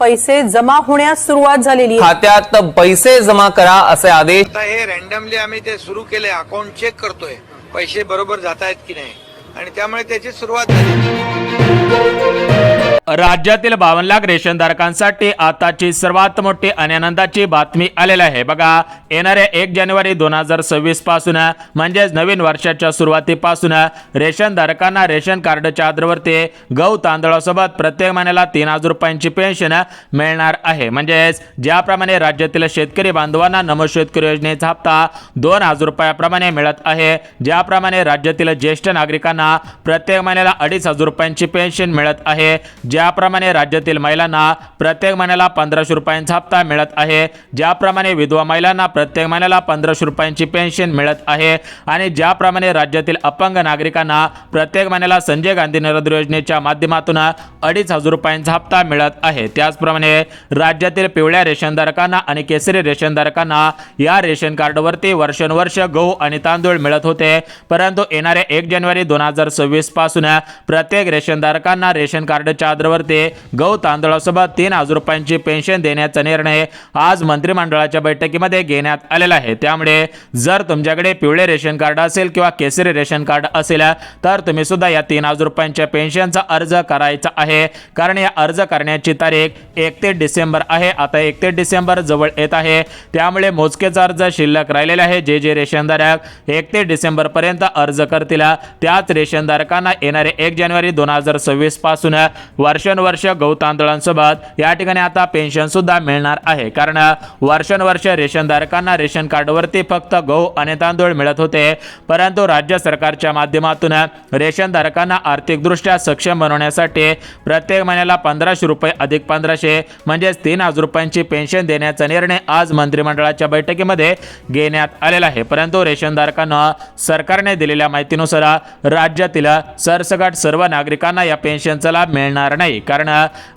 पैसे जमा होण्यास सुरुवात झालेली आहे। खात्यात पैसे जमा करा असे आदेश। आता हे रॅन्डमली आम्ही ते सुरू केले, अकाउंट चेक करतोय पैसे बरोबर जात आहेत की नाही, आणि त्यामुळे त्याची सुरुवात झाली। राज्यातील 52 लाख रेशनधारकांसाठी आताची सर्वात मोठी आणि आनंदाची बातमी आलेली आहे। बघा, येणाऱ्या 1 जानेवारी 2026 पासून म्हणजेच नवीन वर्षाच्या सुरुवातीपासून रेशनधारकांना रेशन कार्डच्या आधारावरती गहू तांदळासोबत प्रत्येक महिन्याला 3000 रुपयांची पेन्शन मिळणार आहे। म्हणजेच ज्याप्रमाणे राज्यातील शेतकरी बांधवांना नमो शेतकरी योजनेचा हप्ता 2000 रुपयाप्रमाणे मिळत आहे, ज्याप्रमाणे राज्यातील ज्येष्ठ नागरिकांना प्रत्येक महिन्याला 2500 रुपयांची पेन्शन मिळत आहे, ज्याप्रमाणे राज्यातील महिलांना प्रत्येक महिन्याला 1500 रुपयांचा हप्ता मिळत आहे, ज्याप्रमाणे विधवा महिलांना प्रत्येक महिन्याला 1500 रुपयांची पेन्शन मिळत आहे, आणि ज्याप्रमाणे राज्यातील अपंग नागरिकांना प्रत्येक महिन्याला संजय गांधी निराधार योजनेच्या माध्यमातून 2500 रुपयांचा हप्ता मिळत आहे, त्याचप्रमाणे राज्यातील पिवळ्या रेशनधारकांना आणि केसरी रेशनधारकांना या रेशन कार्डवरती वर्षानुवर्ष गहू आणि तांदूळ मिळत होते, परंतु येणाऱ्या 1 जानेवारी 2026 पासून प्रत्येक रेशनधारकांना रेशन कार्डच्या आधारावरती गहू तांदळासोबत 3000 रुपयांची पेन्शन देण्याचा निर्णय आज मंत्रिमंडळाच्या बैठकीमध्ये घेण्यात आलेला आहे। त्यामुळे जर तुमच्याकडे पिवळे रेशन कार्ड असेल किंवा केसरी रेशन कार्ड असेल तर तुम्ही सुद्धा या 3000 रुपयांच्या पेन्शनचा अर्ज करायचा आहे, कारण या अर्ज करण्याची तारीख 31 डिसेंबर आहे। आता 31 डिसेंबर जवळ येत आहे, त्यामुळे मोजकेच अर्ज शिल्लक राहिलेले आहे। जे रेशनधारक 31 डिसेंबर पर्यंत अर्ज करतील त्याच रेशनधारकांना येणारे 1 जानेवारी 2026 पासून वर्षानुवर्ष गहू तांदळांसोबत या ठिकाणी आता पेन्शन सुद्धा मिळणार आहे, कारण वर्षानुवर्ष रेशनधारकांना रेशन कार्डवरती फक्त गहू आणि तांदूळ मिळत होते, परंतु राज्य सरकारच्या माध्यमातून रेशनधारकांना आर्थिकदृष्ट्या सक्षम बनवण्यासाठी प्रत्येक महिन्याला 1500 रुपये अधिक 1500 म्हणजेच 3000 रुपयांची पेन्शन देण्याचा निर्णय आज मंत्रिमंडळाच्या बैठकीमध्ये घेण्यात आलेला आहे। परंतु रेशनधारकांना सरकारने दिलेल्या माहितीनुसार राज्यातील सरसकट सर्व नागरिकांना या पेन्शनचा लाभ मिळणार नाही, कारण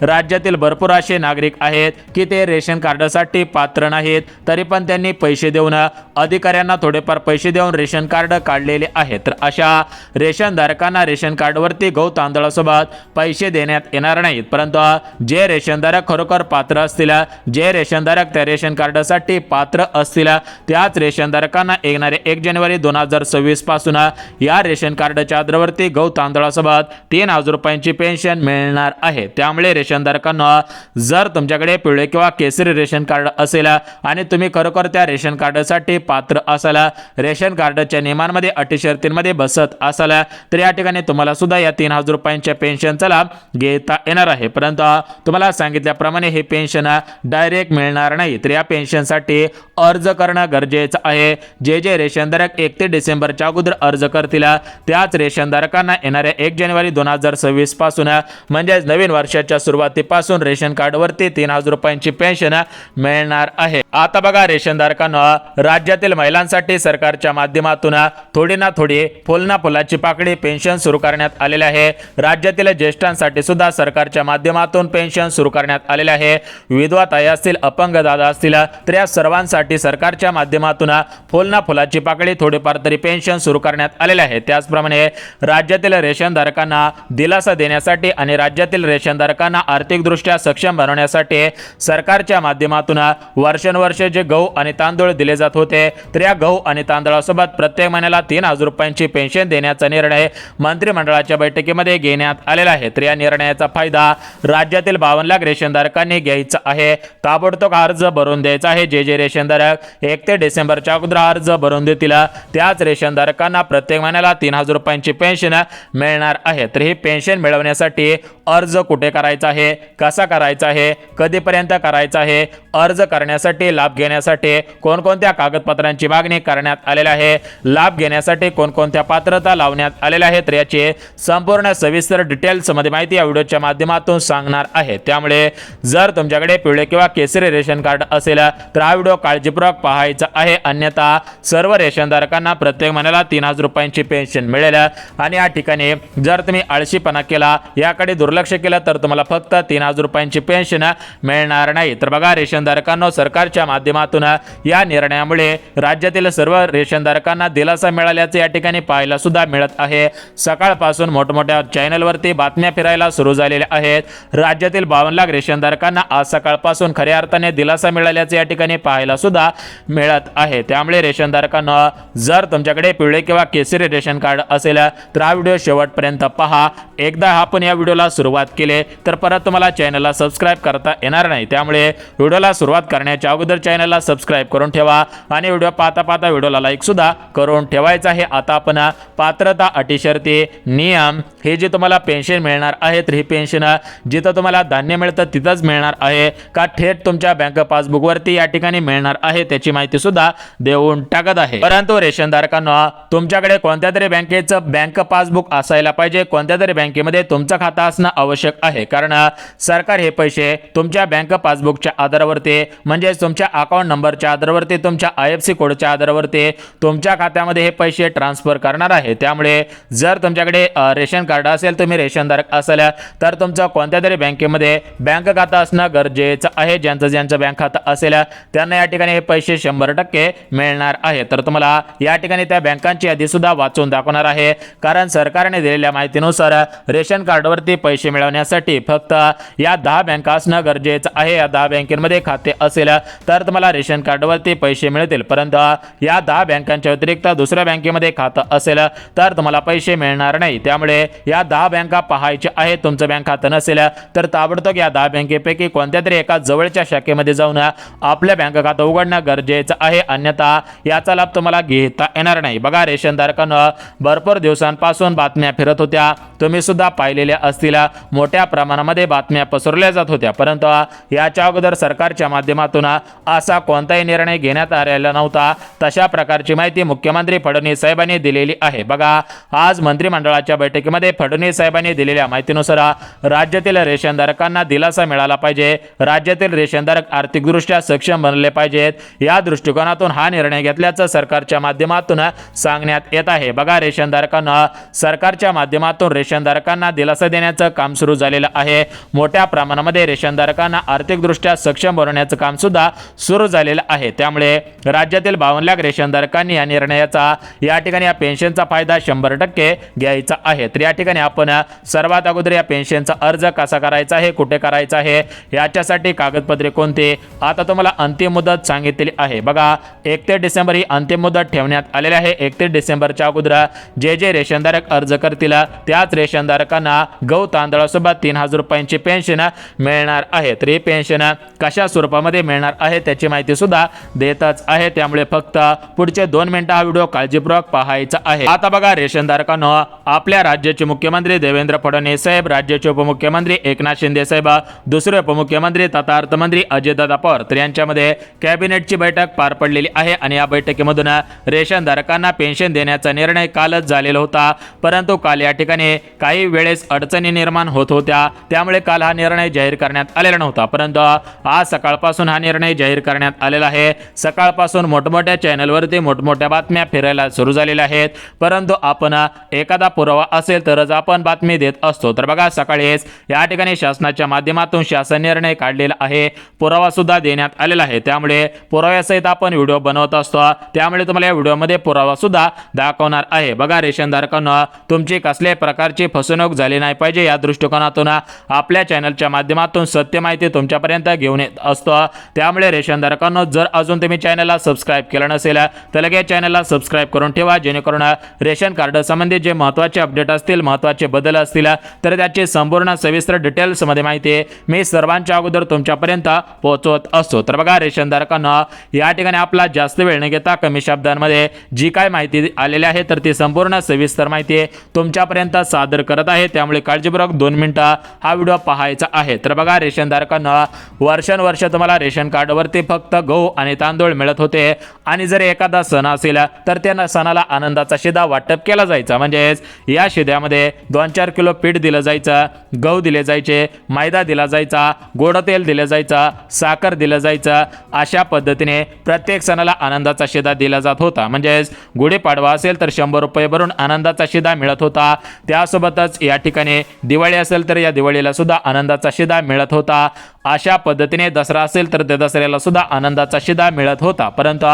राज्यातील भरपूर असे नागरिक आहेत की ते रेशन कार्डसाठी पात्र नाहीत, तरी पण त्यांनी पैसे देऊन अधिकाऱ्यांना थोडेफार पैसे देऊन रेशन कार्ड काढलेले आहेत। तर अशा रेशनधारकांना रेशन कार्डवरती गहू तांदळासोबत पैसे देण्यात येणार नाहीत, परंतु जे रेशनधारक खरोखर पात्र असतील, जे रेशनधारक त्या रेशन कार्डसाठी पात्र असतील, त्याच रेशनधारकांना येणारे 1 जानेवारी 2026 पासून या रेशन कार्डच्या आधारावरती गहू तांदळासोबत 3000 रुपयांची पेन्शन मिळणार आहे। त्यामुळे रेशनधारकांना जर तुमच्याकडे पिवळे किंवा केसरी रेशन कार्ड असेल आणि तुम्ही खरोखर त्या रेशन कार्डसाठी पात्र असाल, रेशन कार्डच्या नियमांमध्ये अटी शर्तींमध्ये बसत असाल, तर या ठिकाणी तुम्हाला सुद्धा या 3000 रुपयांच्या पेन्शनचा लाभ घेता येणार आहे। परंतु तुम्हाला सांगितल्याप्रमाणे हे पेन्शन डायरेक्ट मिळणार नाही, तर या पेन्शनसाठी अर्ज करणं गरजेचं आहे। जे रेशनधारक 31 डिसेंबरच्या अगोदर अर्ज करतील त्याच रेशनधारकांना येणाऱ्या 1 जानेवारी 2026 पासून म्हणजेच नवीन वर्षाच्या सुरुवातीपासून रेशन कार्डवरती 3000 रुपयांची पेन्शन मिळणार आहे। आता बघा, रेशनधारकांना राज्यातील महिलांसाठी सरकारच्या माध्यमातून थोडी ना थोडी फुलना फुलाची पाकळी पेन्शन सुरू करण्यात आलेले आहे। राज्यातील ज्येष्ठांसाठी सुद्धा सरकारच्या माध्यमातून पेन्शन सुरू करण्यात आलेले आहे। विधवा ताई असतील, अपंग दादा असतील, तर या सर्वांसाठी सरकारच्या माध्यमातून फुलना फुलाची पाकळी थोडीफार तरी पेन्शन सुरू करण्यात आलेले आहे। त्याचप्रमाणे राज्यातील रेशनधारकांना दिलासा देण्यासाठी आणि राज्यातील रेशनधारकांना आर्थिकदृष्ट्या सक्षम बनवण्यासाठी सरकारच्या माध्यमातून वर्षानुवर्ष जे गहू आणि तांदूळ दिले जात होते, तर या गहू आणि तांदळासोबत प्रत्येक महिन्याला 3000 रुपयांची पेन्शन देण्याचा निर्णय मंत्रिमंडळाच्या बैठकीमध्ये घेण्यात आलेला आहे। तर या निर्णयाचा फायदा राज्यातील 52 लाख रेशनधारकांनी घ्यायचा आहे। ताबडतोब अर्ज भरून द्यायचा आहे। जे रेशनधारक 31 डिसेंबरच्या अगोदर अर्ज भरून देतील त्याच रेशनधारकांना प्रत्येक महिन्याला 3000 रुपयांची पेन्शन मिळणार आहे। तर ही पेन्शन मिळवण्यासाठी अर्ज कुठे करायचा आहे, कसा करायचा आहे, कधीपर्यंत करायचा आहे, अर्ज करण्यासाठी लाभ घेण्यासाठी कोणकोणत्या कागदपत्रांची मागणी करण्यात आलेली आहे, लाभ घेण्यासाठी कोणकोणत्या पात्रता लावण्यात आलेल्या आहेत, तर याची संपूर्ण सविस्तर डिटेल्स मध्ये माहिती या व्हिडिओच्या माध्यमातून सांगणार आहे। त्यामुळे जर तुमच्याकडे पिवळे किंवा केसरी रेशन कार्ड असेल तर हा व्हिडिओ काळजीपूर्वक पाहायचा आहे, अन्यथा सर्व रेशनधारकांना प्रत्येक महिन्याला 3000 रुपयांची पेन्शन मिळेल। आणि या ठिकाणी जर तुम्ही आळशीपणा केला, याकडे दुर्लक्ष केलं, तर तुम्हाला फक्त 3000 रुपयांची पेन्शन मिळणार नाही। तर बघा, रेशन रेशनधारकांना सरकारच्या माध्यमातून या निर्णयामुळे राज्यातील सर्व रेशनधारकांना दिलासा मिळाल्याचे या ठिकाणी पाहायला सुद्धा मिळत आहे। सकाळपासून मोठमोठ्या चॅनलवरती बातम्या फिरायला सुरू झालेल्या आहेत। राज्यातील 52 लाख रेशनधारकांना आज सकाळपासून खऱ्या अर्थाने दिलासा मिळाल्याचे या ठिकाणी पाहायला सुद्धा मिळत आहे। त्यामुळे रेशनधारकांना जर तुमच्याकडे पिवळे किंवा केसरी रेशन कार्ड असेल तर हा व्हिडिओ शेवटपर्यंत पहा। एकदा आपण या व्हिडिओला सुरुवात केली तर परत तुम्हाला चॅनलला सबस्क्राइब करता येणार नाही। त्यामुळे व्हिडिओला सुरुवात करण्याच्या अगोदर चॅनलला सबस्क्राइब करून ठेवा आणि व्हिडिओ पाहता पाहता व्हिडिओला लाईक सुद्धा करून ठेवायचा आहे। आता आपण पात्रता, अटी, शर्ती, नियम हे जे तुम्हाला पेन्शन मिळणार आहे तर ही पेन्शन जिथं तुम्हाला धान्य मिळतं तिथंच मिळणार आहे का थेट तुमच्या बँक पासबुक वरती या ठिकाणी मिळणार आहे त्याची माहिती सुद्धा देऊन टाकत आहे। परंतु रेशनधारकांना तुमच्याकडे कोणत्या तरी बँकेचं बँक पासबुक असायला पाहिजे, कोणत्या तरी बँकेमध्ये तुमचं खातं असणं आवश्यक आहे। कारण सरकार हे पैसे तुमच्या बँक पासबुकच्या आधारावरती म्हणजे तुमच्या अकाउंट नंबरच्या आधारावरती, तुमच्या IFSC कोडच्या आधारावरती तुमच्या खात्यामध्ये हे पैसे ट्रान्सफर करणार आहे। त्यामुळे जर तुमच्याकडे रेशन कार्ड असेल, तुम्ही रेशनधारक असाल तर तुमचं कोणत्या तरी बँकेमध्ये बँक खातं असणं गरजेचं आहे। ज्यांचं बँक खातं असेल त्यांना या ठिकाणी हे पैसे 100% मिळणार आहे। तर तुम्हाला या ठिकाणी त्या बँकांची यादी सुद्धा वाचून दाखवणार आहे। कारण सरकारने दिलेल्या माहितीनुसार रेशन कार्डवरती पैसे मिळवण्यासाठी फक्त या 10 बँका असणं गरजेचं आहे। या 10 बँकेमध्ये खाते असेल तर तुम्हाला रेशन कार्डवरती पैसे मिळतील। परंतु या 10 बँकांच्या व्यतिरिक्त दुसऱ्या बँकेमध्ये खातं असेल तर तुम्हाला पैसे मिळणार नाही। त्यामुळे या 10 बँका पाहायच्या आहेत। तुमचं बँक खातं नसेल तर ताबडतोब या 10 बँकेपैकी कोणत्या तरी एका जवळच्या शाखेमध्ये जाऊन आपल्या बँक खातं उघडणं गरजेचं आहे, अन्यथा याचा लाभ तुम्हाला घेता येणार नाही। बघा, रेशनधारकांना भरपूर दिवसांपासून बातम्या फिरत होत्या, तुम्ही सुद्धा पाहिलेल्या असतील। मोठ्या प्रमाणामध्ये बातम्या पसरवल्या जात होत्या, परंतु याच्या अगोदर सरकारच्या माध्यमातून असा कोणताही निर्णय घेण्यात आलेला नव्हता। तशा प्रकारची माहिती मुख्यमंत्री फडणवीस साहेबांनी दिलेली आहे। बघा, आज मंत्रिमंडळाच्या बैठकीमध्ये फडणवीस साहेबांनी दिलेल्या माहितीनुसार राज्यातील रेशनधारकांना दिलासा मिळाला पाहिजे, राज्यातील रेशनधारक आर्थिकदृष्ट्या सक्षम बनले पाहिजेत, या दृष्टिकोनातून हा निर्णय घेतल्याचं सरकारच्या माध्यमातून सांगण्यात येत आहे। बघा, रेशनधारकांना सरकारच्या माध्यमातून रेशनधारकांना दिलासा देण्याचं काम सुरू झालेलं आहे। मोठ्या प्रमाणामध्ये रेशनधारकांना आर्थिकदृष्ट्या सक्षम बनवण्याचं काम सुद्धा सुरू झालेलं आहे। त्यामुळे राज्यातील 52 लाख रेशनधारकांनी या निर्णयाचा या ठिकाणी या पेन्शनचा फायदा 100% घ्यायचा आहे। तर या ठिकाणी आपण सर्वात अगोदर या पेन्शनचा अर्ज कसा करायचा आहे, कुठे करायचा आहे, याच्यासाठी कागदपत्रे कोणते, आता तुम्हाला अंतिम मुदत सांगितलेली आहे। बघा, 31 डिसेंबर ही अंतिम मुदत ठेवण्यात आलेली आहे। 31 डिसेंबरच्या अगोदर जे रेशनधारक अर्ज करतील त्याच रेशनधारकांना गहू तांदळासोबत 3000 रुपयांची पेन्शन मिळणार आहे। तर ही पेन्शन कशा स्वरूपामध्ये मिळणार आहे त्याची माहिती सुद्धा देतच आहे। त्यामुळे फक्त पुढचे 2 मिनिटं हा व्हिडिओ काळजीपूर्वक पाहायचा आहे। आता बघा, रेशनधारकांना आपल्या राज्याचे मुख्यमंत्री देवेंद्र फडणवीस साहेब, राज्याचे उपमुख्यमंत्री एकनाथ शिंदे साहेब, दुसरे उपमुख्यमंत्री तथा अर्थमंत्री अजितदादा पवार तर यांच्यामध्ये कॅबिनेटची बैठक पार पडलेली आहे आणि या बैठकीमधून रेशनधारकांना पेन्शन देण्याचा निर्णय कालच झालेला होता। परंतु काल या ठिकाणी काही वेळेस अडचणी निर्माण होत होत्या, त्यामुळे काल हा निर्णय जाहीर करण्यात आलेला नव्हता। परंतु आज सकाळपासून हा निर्णय जाहीर करण्यात आलेला आहे। सकाळपासून मोठमोठ्या चॅनलवरती मोठमोठ्या बातम्या फिरायला सुरू झालेल्या आहेत, परंतु आपण एखादा पुरावा असेल तरच आपण बातमी देत असतो। तर बघा, सकाळीच या ठिकाणी शासनाच्या माध्यमातून शासन निर्णय काढलेला आहे, पुरावा सुद्धा देण्यात आलेला आहे। त्यामुळे पुराव्यासहित आपण व्हिडिओ बनवत असतो, त्यामुळे तुम्हाला या व्हिडिओमध्ये पुरावा सुद्धा दाखवणार आहे। बघा, रेशनधारकांना तुमची कसल्याही प्रकारची फसवणूक झाली नाही पाहिजे या दृष्टिकोनातून आपल्या चॅनलच्या माध्यमातून सत्य माहिती तुमच्यापर्यंत घेऊन येत असतो। त्यामुळे रेशनधारकांना जर अजून तुम्ही चॅनलला सबस्क्राइब केलं नसेल तर लगेच चॅनलला सबस्क्राइब करून ठेवा, जेणेकरून रेशन कार्ड संबंधित जे महत्त्वाचे अपडेट असतील, महत्त्वाचे बदल असतील तर त्याची संपूर्ण सविस्तर डिटेल्स मध्ये माहिती मी सर्वांच्या अगोदर तुमच्यापर्यंत पोहोचवत असतो। तर बघा, रेशनधारकांना या ठिकाणी आपला जास्त वेळ न घेता कमी शब्दांमध्ये जी काय माहिती आलेली आहे तर ती संपूर्ण सविस्तर माहिती तुमच्यापर्यंत सादर करत आहे। त्यामुळे काळजीपूर्वक 2 मिनिटं हा व्हिडिओ पाहायचा आहे। तर बघा, रेशनधारकांना वर्षानुवर्ष तुम्हाला रेशन कार्डवरती फक्त गहू आणि तांदूळ मिळत होते आणि जर एखादा सण असेल तर त्या सणाला आनंदाचा शिधा वाटप केला जायचा। म्हणजेच या शिध्यामध्ये 2-4 किलो पीठ दिलं जायचं, गहू दिले जायचे, मैदा दिला जायचा, गोड तेल दिलं जायचं, साखर दिलं जायचं। अशा पद्धतीने प्रत्येक सणाला आनंदाचा शिधा दिला जात होता। म्हणजेच गुढीपाडवा असेल तर 100 रुपये भरून आनंदाचा शिधा मिळत होता। त्यासोबतच या ठिकाणी दिवाळी असेल तर या दिवाळीला सुद्धा आनंदाचा शिधा मिळत होता। अशा पद्धतीने दसरा असेल तर त्या दसऱ्याला सुद्धा आनंदाचा शिदा मिळत होता, परंतु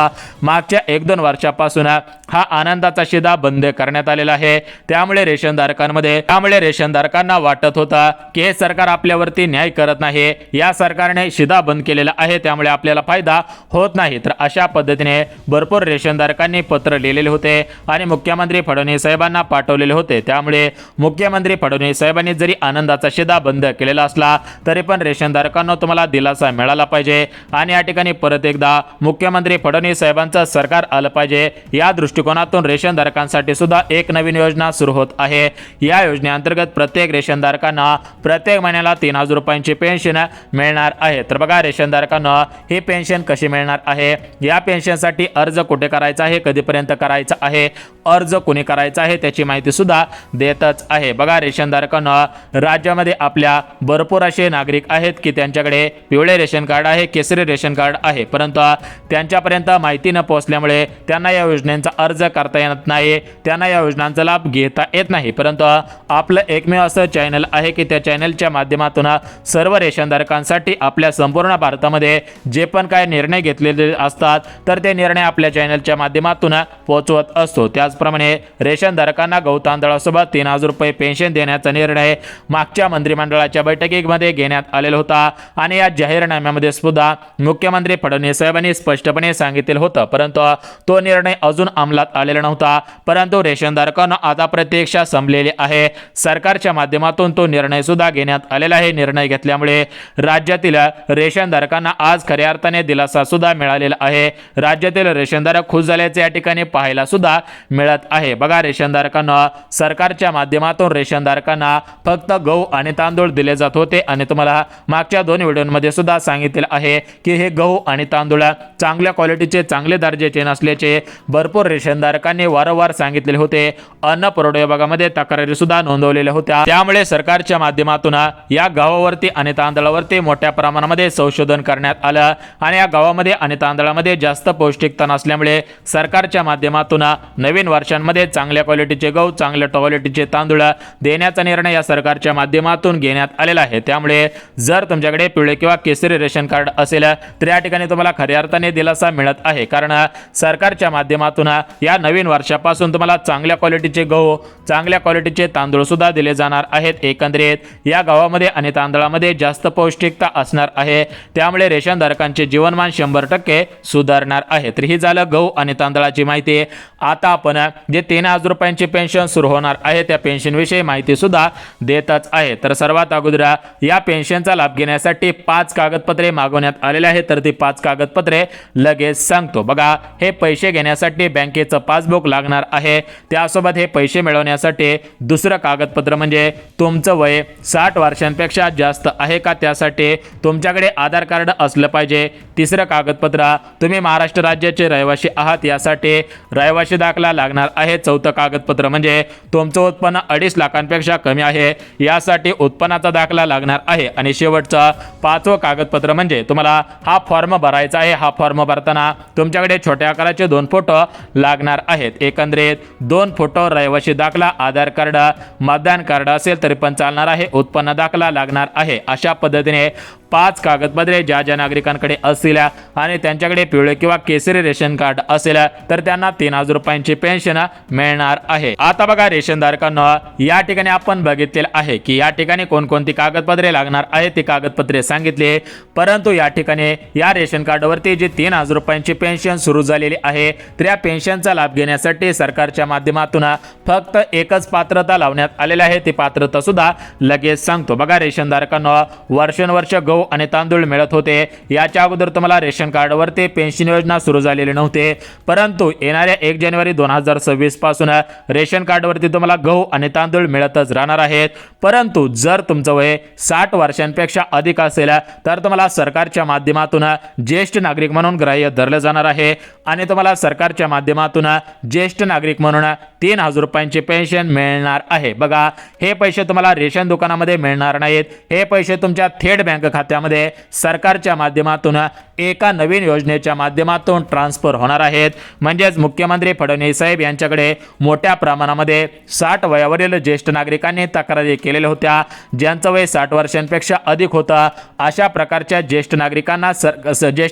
मागच्या 1-2 वर्षापासून हा आनंदाचा शिदा बंद करण्यात आलेला आहे। त्यामुळे रेशनधारकांना वाटत होता की हे सरकार आपल्यावरती न्याय करत नाही, या सरकारने शिदा बंद केलेला आहे, त्यामुळे आपल्याला फायदा होत नाही। तर अशा पद्धतीने भरपूर रेशनधारकांनी पत्र लिहिलेले होते आणि मुख्यमंत्री फडणवीस साहेबांना पाठवलेले होते। त्यामुळे मुख्यमंत्री फडणवीस साहेबांनी जरी आनंदाचा शिदा बंद केलेला असला तरी पण रेशनधारकांना तुम्हाला दिलासा मिळाला पाहिजे आणि या ठिकाणी परत एकदा मुख्यमंत्री फडणवीस साहेबांचं सरकार आलं पाहिजे, या दृष्टिकोनातून रेशनधारकांसाठी सुद्धा एक नवीन योजना सुरू होत आहे। या योजनेअंतर्गत प्रत्येक रेशनधारकांना प्रत्येक महिन्याला 3000 रुपयांची पेन्शन मिळणार आहे। तर बघा रेशनधारकांना ही पेन्शन कशी मिळणार आहे, या पेन्शनसाठी अर्ज कुठे करायचा आहे, कधीपर्यंत करायचा आहे, अर्ज कोणी करायचा आहे त्याची माहिती सुद्धा देतच आहे। बघा रेशनधारकांना राज्यामध्ये आपल्या भरपूर असे नागरिक आहेत की त्यांच्याकडे पिवळे रेशन कार्ड आहे, केसरी रेशन कार्ड आहे, परंतु त्यांच्यापर्यंत माहिती न पोहोचल्यामुळे त्यांना या योजनेचा अर्ज करता येत नाही, त्यांना या योजनांचा लाभ घेता येत नाही। परंतु आपलं एकमेव असं चॅनल आहे की त्या चॅनलच्या माध्यमातून सर्व रेशनधारकांसाठी आपल्या संपूर्ण भारतामध्ये जे पण काय निर्णय घेतलेले असतात तर ते निर्णय आपल्या चॅनलच्या माध्यमातून पोहोचवत असतो। त्याचप्रमाणे रेशनधारकांना गहू तांदळासोबत 3000 रुपये पेन्शन देण्याचा निर्णय मागच्या मंत्रिमंडळाच्या बैठकीमध्ये घेण्यात आलेला होता आणि या जाहीरनाम्यामध्ये सुद्धा मुख्यमंत्री फडणवीस साहेबांनी स्पष्टपणे सांगितले होतं, परंतु तो निर्णय अजून अंमलात आलेला नव्हता। परंतु रेशनधारकांना आता प्रतीक्षा संपलेली आहे, सरकारच्या माध्यमातून तो निर्णय सुद्धा घेण्यात आलेला आहे। निर्णय घेतल्यामुळे राज्यातील रेशनधारकांना आज खऱ्या अर्थाने दिलासा सुद्धा मिळालेला आहे। राज्यातील रेशनधारक खुश झाल्याचे या ठिकाणी पाहायला सुद्धा मिळत आहे। बघा रेशनधारकांना सरकारच्या माध्यमातून रेशनधारकांना फक्त गहू आणि तांदूळ दिले जात होते आणि तुम्हाला मागच्या 2 व्हिडिओमध्ये सुद्धा सांगितले आहे की हे गहू आणि तांदूळ चांगल्या क्वालिटीचे, चांगले दर्जाचे नसल्याचे भरपूर रेशनधारकांनी वारंवार सांगितलेले होते। अन्न पुरवठा विभागामध्ये तक्रारी सुद्धा नोंदवलेल्या होत्या। त्यामुळे सरकारच्या माध्यमातून या गव्हावरती आणि तांदळावरती मोठ्या प्रमाणामध्ये संशोधन करण्यात आलं आणि या गव्हामध्ये आणि तांदळामध्ये जास्त पौष्टिकता नसल्यामुळे सरकारच्या माध्यमातून नवीन वर्षांमध्ये चांगल्या क्वालिटीचे गहू, चांगल्या क्वालिटीचे तांदूळ देण्याचा निर्णय या सरकारच्या माध्यमातून घेण्यात आलेला आहे। त्यामुळे जर तुमच्याकडे पिवळे किंवा केसरी रेशन कार्ड असेल तर या ठिकाणी तुम्हाला खऱ्या अर्थाने दिलासा मिळत आहे, कारण सरकारच्या माध्यमातून या नवीन वर्षापासून तुम्हाला चांगल्या क्वालिटीचे गहू, चांगल्या क्वालिटीचे तांदूळ सुद्धा दिले जाणार आहेत। एकंदरीत या गव्हामध्ये आणि तांदळामध्ये जास्त पौष्टिकता असणार आहे, त्यामुळे रेशनधारकांचे जीवनमान 100% सुधारणार आहे। तर ही झालं गहू आणि तांदळाची माहिती। आता आपण जे 3000 रुपयांची पेन्शन सुरू होणार आहे त्या पेन्शन विषयी माहिती सुद्धा देतच आहे। तर सर्वात अगोदर या पेन्शनचा लाभ घेण्यासाठी 5 कागदपत्रे मागवण्यात आलेले आहेत, तर ती 5 कागदपत्रे लगेच सांगतो। बघा हे पैसे घेण्यासाठी बँकेचं पासबुक लागणार आहे, त्यासोबत हे पैसे मिळवण्यासाठी दुसरं कागदपत्र म्हणजे तुमचं वय 60 वर्षांपेक्षा जास्त आहे का त्यासाठी तुमच्याकडे आधार कार्ड असलं पाहिजे। तिसरं कागदपत्र तुम्ही महाराष्ट्र राज्याचे रहिवासी आहात यासाठी रहिवासी दाखला लागणार आहे। चौथं कागदपत्र म्हणजे तुमचं उत्पन्न 2.5 लाखांपेक्षा कमी आहे यासाठी उत्पन्नाचा दाखला लागणार आहे आणि शेवटचं 5वं कागदपत्र म्हणजे तुम्हाला हा फॉर्म भरायचा आहे। हा फॉर्म भरताना तुमच्याकडे छोट्या आकाराचे 2 फोटो लागणार आहेत। एकंदरीत 2 फोटो, रहिवासी दाखला, आधार कार्ड, मतदान कार्ड असेल तरी पण चालणार आहे, उत्पन्न दाखला लागणार आहे। अशा पद्धतीने 5 कागदपत्रे ज्या नागरिकांकडे असतील आणि त्यांच्याकडे पिवळे किंवा केसरी रेशन कार्ड असेल तर त्यांना 3000 रुपयांची पेन्शन मिळणार आहे। आता बघा रेशनधारकांना या ठिकाणी आपण बघितलेलं आहे की या ठिकाणी कोणकोणती कागदपत्रे लागणार आहेत, ती कागदपत्रे सांगितले, परंतु या ठिकाणी या रेशन कार्डवरती जी 3000 रुपयांची पेन्शन सुरू झालेली आहे तर या पेन्शनचा लाभ घेण्यासाठी सरकारच्या माध्यमातून फक्त एकच पात्रता लावण्यात आलेली आहे। ती पात्रता सुद्धा लगेच सांगतो। बघा रेशनधारकांना वर्षानुवर्ष गहू आणि तांदूळ मिळत होते, याच्या अगोदर तुम्हाला रेशन कार्डवरती पेन्शन योजना सुरू झालेली नव्हते, परंतु येणाऱ्या 1 जानेवारी 2026 पासून रेशन कार्डवरती तुम्हाला गहू आणि तांदूळ मिळतच राहणार आहेत। परंतु जर तुमचं वय 60 वर्षांपेक्षा अधिक असेल तर तुम्हाला सरकारच्या माध्यमातून ज्येष्ठ नागरिक म्हणून ग्राह्य धरलं जाणार आहे आणि तुम्हाला सरकारच्या माध्यमातून ज्येष्ठ नागरिक म्हणून 3,000 रुपयांची पेन्शन मिळणार आहे। बघा, हे पैसे तुम्हाला रेशन दुकानामध्ये मिळणार नाहीत, हे पैसे तुमच्या थेट बँक खात्यामध्ये सरकारच्या माध्यमातून एका नवीन योजनेच्या माध्यमातून ट्रान्सफर होणार आहेत। म्हणजेच मुख्यमंत्री फडणवीस साहेब यांच्याकडे मोठ्या प्रमाणामध्ये 60 वयावरील ज्येष्ठ नागरिकांनी तक्रारी केलेल्या होत्या, ज्यांचं वय 60 वर्षांपेक्षा अधिक होतं। अशा प्रकारच्या ज्येष्ठ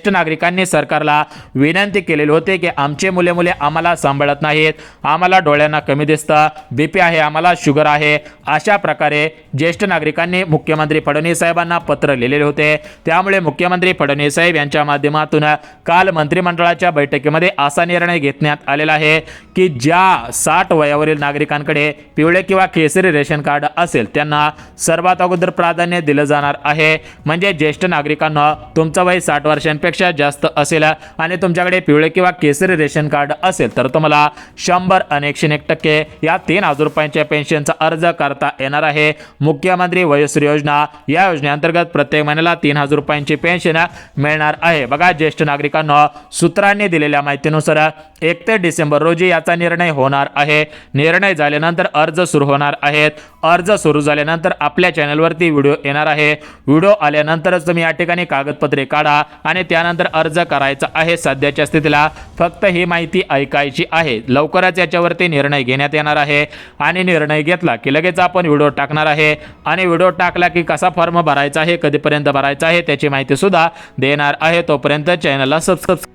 नागरिकांनी सरकारला विनंती केलेली होती की आमचे मुले आम्हाला सांभाळत नाहीत, आम्हाला डोळ्यांना कमी दिसतं, बीपी आहे, आम्हाला शुगर आहे। अशा प्रकारे ज्येष्ठ नागरिकांनी मुख्यमंत्री फडणवीस साहेबांना पत्र लिहिलेले होते। त्यामुळे मुख्यमंत्री फडणवीस साहेब यांच्या माध्यमातून काल मंत्रिमंडळाच्या बैठकीमध्ये असा निर्णय घेण्यात आलेला आहे की ज्या 60 वयावरील नागरिकांकडे पिवळे किंवा केसरी रेशन कार्ड असेल त्यांना सर्वात अगोदर प्राधान्य दिलं जाणार आहे। म्हणजे ज्येष्ठ नागरिकांना तुमचं वय 60 वर्षांपेक्षा जास्त असेल आणि तुमच्याकडे पिवळे किंवा केसरी रेशन कार्ड असेल तर तुम्हाला 100 आणि 101% या 3,000 रुपयांच्या पेन्शनचा अर्ज करता येणार आहे। मुख्यमंत्री वयोश्री योजना या योजनेअंतर्गत प्रत्येक महिन्याला 3,000 रुपयांची पेन्शन मिळणार आहे। बघा, ज्येष्ठ नागरिकांना सूत्रांनी दिलेल्या माहितीनुसार 1 ते डिसेंबर रोजी याचा निर्णय होणार आहे। निर्णय झाल्यानंतर अर्ज सुरू होणार आहेत। अर्ज सुरू झाल्यानंतर आपल्या चॅनलवरती व्हिडिओ येणार आहे। व्हिडिओ आल्यानंतरच तुम्ही या ठिकाणी कागदपत्रे काढा आणि त्यानंतर अर्ज करायचा आहे। सध्याच्या स्थितीला फक्त ही माहिती ऐकायची आहे। लवकरच याच्यावरती निर्णय घेण्यात येणार आहे आणि निर्णय घेतला की लगेच आपण व्हिडिओ टाकणार आहे आणि व्हिडिओ टाकला की कसा फॉर्म भरायचा आहे, कधीपर्यंत भरायचा आहे त्याची माहिती सुद्धा देणार आहे। तोपर्यंत चॅनलला सबस्क्राइब